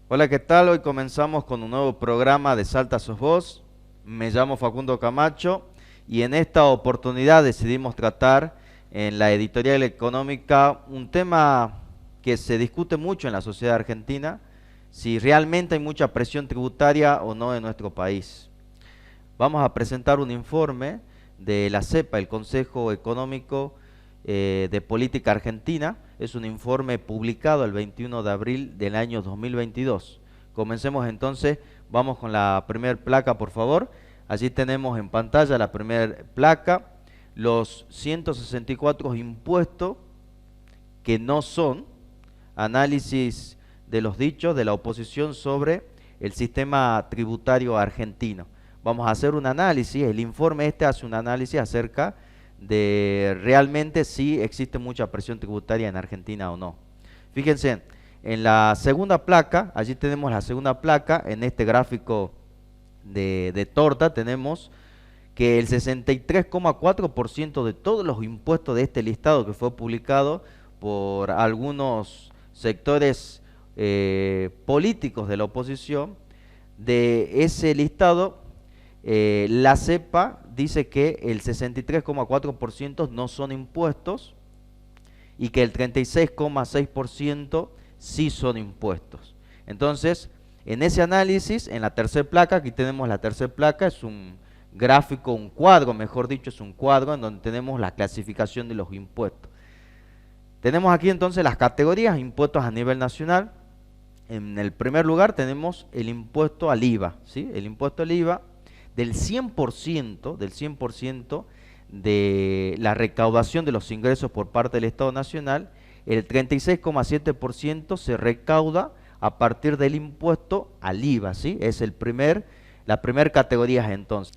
Hola, ¿qué tal? Hoy comenzamos con un nuevo programa de Salta Sos Vos. Me llamo Facundo Camacho y en esta oportunidad decidimos tratar en la editorial económica un tema que se discute mucho en la sociedad argentina, si realmente hay mucha presión tributaria o no en nuestro país. Vamos a presentar un informe de la CEPA, el Consejo Económico de Política Argentina. Es un informe publicado el 21 de abril del año 2022. Comencemos entonces, vamos con la primera placa, por favor. Allí tenemos en pantalla la primera placa, los 164 impuestos que no son análisis de los dichos de la oposición sobre el sistema tributario argentino. Vamos a hacer un análisis, el informe este hace un análisis acerca de realmente si existe mucha presión tributaria en Argentina o no. Fíjense, en la segunda placa, allí tenemos la segunda placa, en este gráfico de torta tenemos que el 63,4% de todos los impuestos de este listado que fue publicado por algunos sectores políticos de la oposición, de ese listado, la CEPA dice que el 63,4% no son impuestos y que el 36,6% sí son impuestos. Entonces, en ese análisis, en la tercera placa, aquí tenemos la tercera placa, es un gráfico, un cuadro, mejor dicho, es un cuadro en donde tenemos la clasificación de los impuestos. Tenemos aquí entonces las categorías, impuestos a nivel nacional. En el primer lugar tenemos el impuesto al IVA, ¿sí? El impuesto al IVA del 100%, de la recaudación de los ingresos por parte del Estado Nacional, el 36,7% se recauda a partir del impuesto al IVA, ¿sí? Es la primera categoría entonces.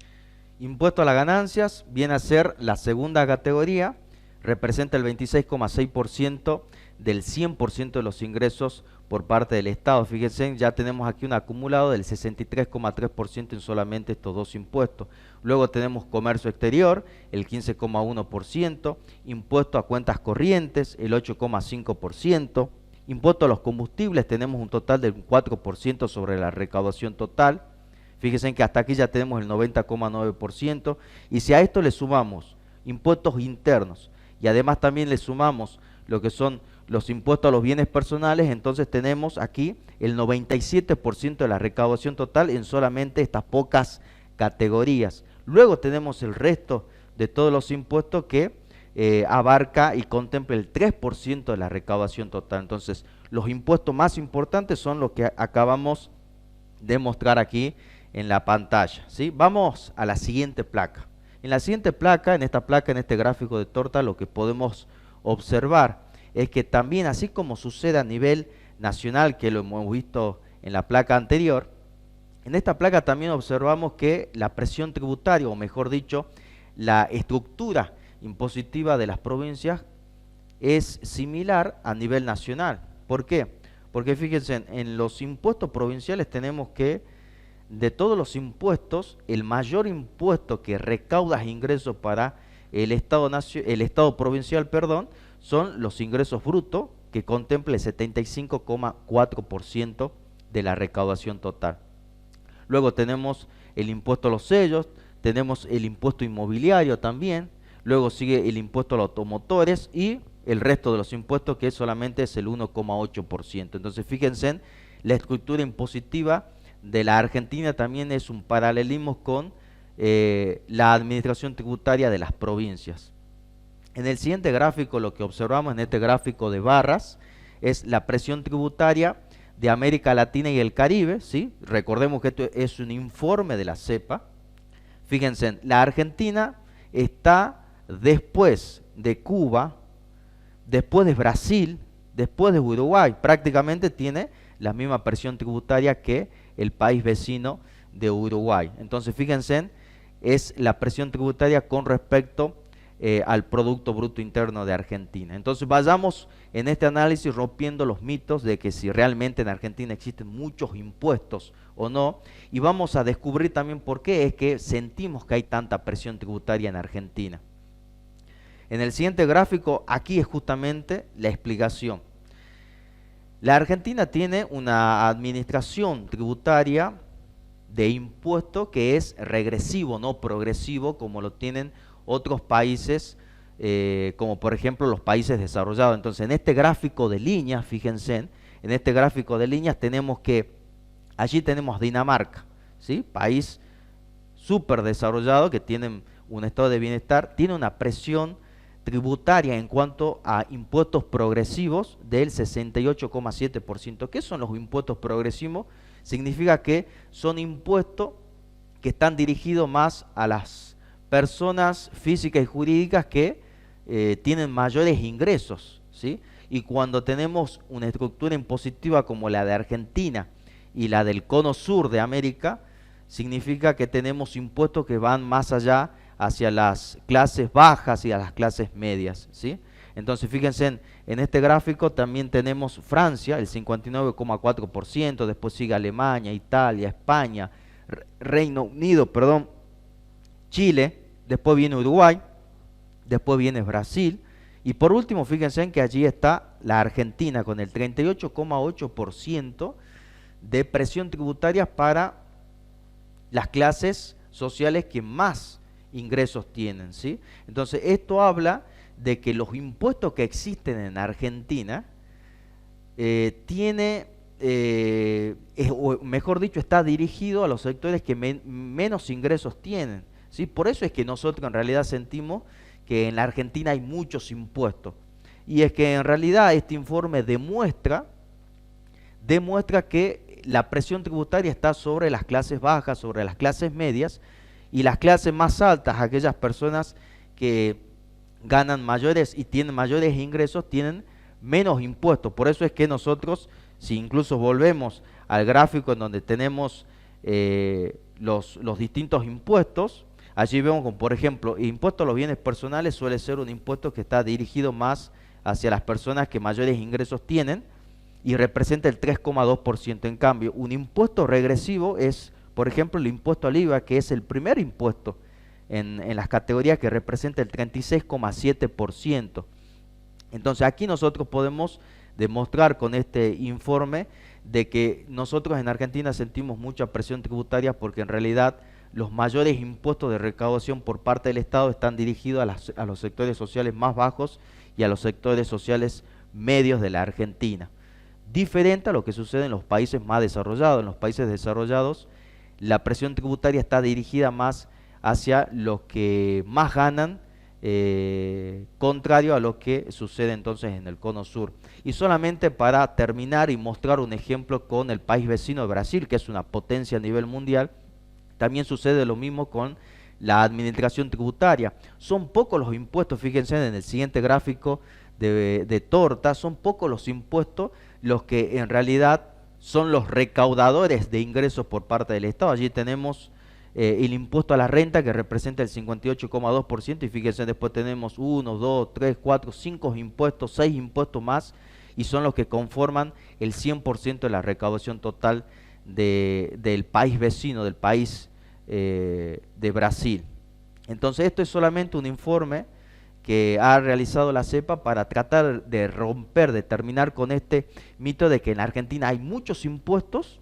Impuesto a las ganancias viene a ser la segunda categoría, representa el 26,6% del 100% de los ingresos por parte del Estado. Fíjense, ya tenemos aquí un acumulado del 63,3% en solamente estos dos impuestos. Luego tenemos comercio exterior, el 15,1%, impuesto a cuentas corrientes, el 8,5%, impuesto a los combustibles, tenemos un total del 4% sobre la recaudación total. Fíjense que hasta aquí ya tenemos el 90,9%, y si a esto le sumamos impuestos internos y además también le sumamos lo que son los impuestos a los bienes personales, entonces tenemos aquí el 97% de la recaudación total en solamente estas pocas categorías. Luego tenemos el resto de todos los impuestos que abarca y contempla el 3% de la recaudación total. Entonces, los impuestos más importantes son los que acabamos de mostrar aquí en la pantalla, ¿sí? Vamos a la siguiente placa. En la siguiente placa, en esta placa, en este gráfico de torta, lo que podemos observar es que también, así como sucede a nivel nacional, que lo hemos visto en la placa anterior, en esta placa también observamos que la presión tributaria, o mejor dicho, la estructura impositiva de las provincias es similar a nivel nacional. ¿Por qué? Porque fíjense, en los impuestos provinciales tenemos que, de todos los impuestos, el mayor impuesto que recauda ingresos para el Estado provincial, perdón, son los ingresos brutos, que contempla el 75,4% de la recaudación total. Luego tenemos el impuesto a los sellos, tenemos el impuesto inmobiliario también, luego sigue el impuesto a los automotores y el resto de los impuestos, que solamente es el 1,8%. Entonces fíjense, la estructura impositiva de la Argentina también es un paralelismo con la administración tributaria de las provincias. En el siguiente gráfico, lo que observamos en este gráfico de barras es la presión tributaria de América Latina y el Caribe, ¿sí? Recordemos que esto es un informe de la CEPA. Fíjense, la Argentina está después de Cuba, después de Brasil, después de Uruguay. Prácticamente tiene la misma presión tributaria que el país vecino de Uruguay. Entonces, fíjense, es la presión tributaria con respecto al Producto Bruto Interno de Argentina. Entonces vayamos en este análisis rompiendo los mitos de que si realmente en Argentina existen muchos impuestos o no, y vamos a descubrir también por qué es que sentimos que hay tanta presión tributaria en Argentina. En el siguiente gráfico, aquí es justamente la explicación. La Argentina tiene una administración tributaria de impuesto que es regresivo, no progresivo, como lo tienen otros países, como por ejemplo los países desarrollados. Entonces, en este gráfico de líneas, fíjense, en este gráfico de líneas tenemos que, allí tenemos Dinamarca, ¿sí? País súper desarrollado que tiene un estado de bienestar, tiene una presión tributaria en cuanto a impuestos progresivos del 68,7%. ¿Qué son los impuestos progresivos? Significa que son impuestos que están dirigidos más a las personas físicas y jurídicas que tienen mayores ingresos, ¿sí? Y cuando tenemos una estructura impositiva como la de Argentina y la del cono sur de América, significa que tenemos impuestos que van más allá hacia las clases bajas y a las clases medias, ¿sí? Entonces fíjense, en este gráfico también tenemos Francia, el 59,4%, después sigue Alemania, Italia, España, Reino Unido, perdón, Chile, después viene Uruguay, después viene Brasil, y por último fíjense en que allí está la Argentina con el 38,8% de presión tributaria para las clases sociales que más ingresos tienen, ¿sí? Entonces esto habla de que los impuestos que existen en Argentina o mejor dicho, está dirigido a los sectores que menos ingresos tienen, ¿sí? Por eso es que nosotros en realidad sentimos que en la Argentina hay muchos impuestos. Y es que en realidad este informe demuestra que la presión tributaria está sobre las clases bajas, sobre las clases medias, y las clases más altas, aquellas personas que ganan mayores y tienen mayores ingresos, tienen menos impuestos. Por eso es que nosotros, si incluso volvemos al gráfico en donde tenemos los distintos impuestos, allí vemos como, por ejemplo, impuesto a los bienes personales suele ser un impuesto que está dirigido más hacia las personas que mayores ingresos tienen y representa el 3,2%. En cambio, un impuesto regresivo es, por ejemplo, el impuesto al IVA, que es el primer impuesto en las categorías, que representa el 36,7%. Entonces aquí nosotros podemos demostrar con este informe de que nosotros en Argentina sentimos mucha presión tributaria porque en realidad los mayores impuestos de recaudación por parte del Estado están dirigidos a los sectores sociales más bajos y a los sectores sociales medios de la Argentina. Diferente a lo que sucede en los países más desarrollados. En los países desarrollados la presión tributaria está dirigida más hacia los que más ganan, contrario a lo que sucede entonces en el cono sur. Y solamente para terminar y mostrar un ejemplo con el país vecino de Brasil, que es una potencia a nivel mundial, también sucede lo mismo con la administración tributaria. Son pocos los impuestos, fíjense en el siguiente gráfico de torta, son pocos los impuestos los que en realidad son los recaudadores de ingresos por parte del Estado. Allí tenemos el impuesto a la renta, que representa el 58,2%, y fíjense, después tenemos 1, 2, 3, 4, 5 impuestos, 6 impuestos más, y son los que conforman el 100% de la recaudación total del país vecino, del país de Brasil. Entonces esto es solamente un informe que ha realizado la CEPA para tratar de romper, de terminar con este mito de que en Argentina hay muchos impuestos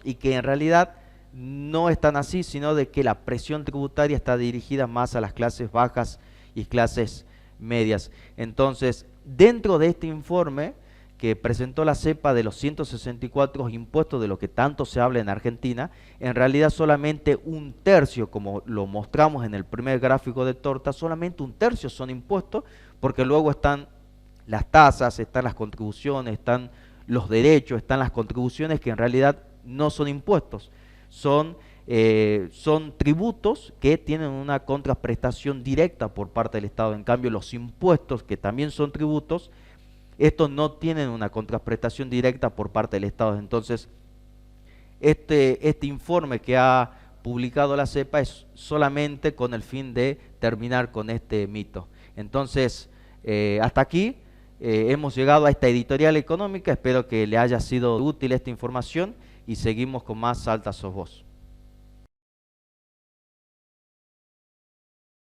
y que en realidad no están así, sino de que la presión tributaria está dirigida más a las clases bajas y clases medias. Entonces, dentro de este informe que presentó la CEPA de los 164 impuestos de lo que tanto se habla en Argentina, en realidad solamente un tercio, como lo mostramos en el primer gráfico de torta, solamente un tercio son impuestos, porque luego están las tasas, están las contribuciones, están los derechos, están las contribuciones, que en realidad no son impuestos, son tributos que tienen una contraprestación directa por parte del Estado. En cambio, los impuestos, que también son tributos, estos no tienen una contraprestación directa por parte del Estado. Entonces, este informe que ha publicado la CEPA es solamente con el fin de terminar con este mito. Entonces, hasta aquí hemos llegado a esta editorial económica. Espero que le haya sido útil esta información y seguimos con más Salta Sos Vos.